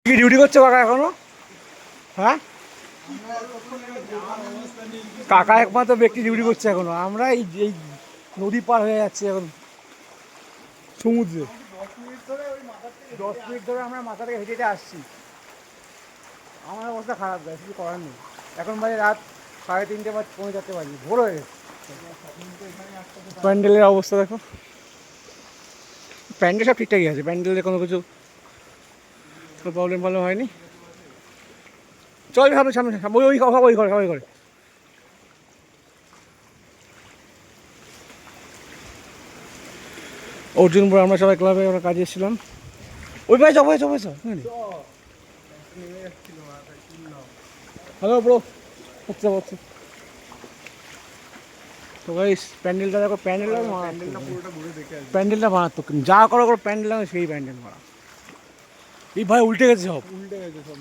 কি ডিউটি করছে কাকা এখনো? হ্যাঁ, কাকা একমাত্র ব্যক্তি ডিউটি করছে এখনো। আমরা এই এই নদী পার হয়ে যাচ্ছি এখন সমুদ্রে। 10 মিনিট ধরে আমরা মাথা থেকে হেঁটে হেঁটে আসছি। আমার অবস্থা খারাপ যায়, কিছু করার নেই। এখন বাজে রাত 3:30 বা 4:45 বাজে, ভোর হয়ে গেছে। প্যান্ডেলের অবস্থা দেখো, প্যান্ডেল সব ঠিকঠাকই আছে, প্যান্ডেলের কোনো কিছু প্রবলেম হয়নি। চল সামনে সামনে ওই ওই ওই ঘরে ওই ঘরে। অর্জুনপুর আমরা সবাই ক্লাবে আমরা কাজে এসেছিলাম। ওই ভাই যাবো যাবো যাবো। হ্যালো ব্রো, হচ্ছে হচ্ছে। তো ভাই প্যান্ডেলটা দেখো, প্যান্ডেলটা মারাত্মক। যা করো করো প্যান্ডেল সেই প্যান্ডেল মারা। এই ভাই উল্টে গেছে সব, উল্টে গেছে সব।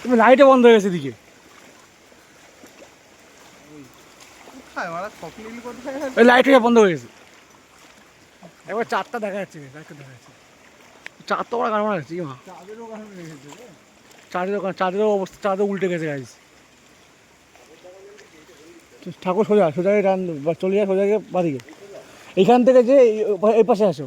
তুমি লাইটে বন্ধ হয়ে গেছে এদিকে, লাইটটা বন্ধ হয়ে গেছে। একবার চারটা দেখা যাচ্ছে, লাইটটা দেখা যাচ্ছে। চার তো ওরা কারণ আছে মা, চাঁদেরও অবস্থা, চাঁদও উল্টে গেছে গাইজ। ঠাকুর সোজা সোজা রান চলে যায়, সোজা গিয়ে বাদিকে। এইখান থেকে যে এই পাশে আসো।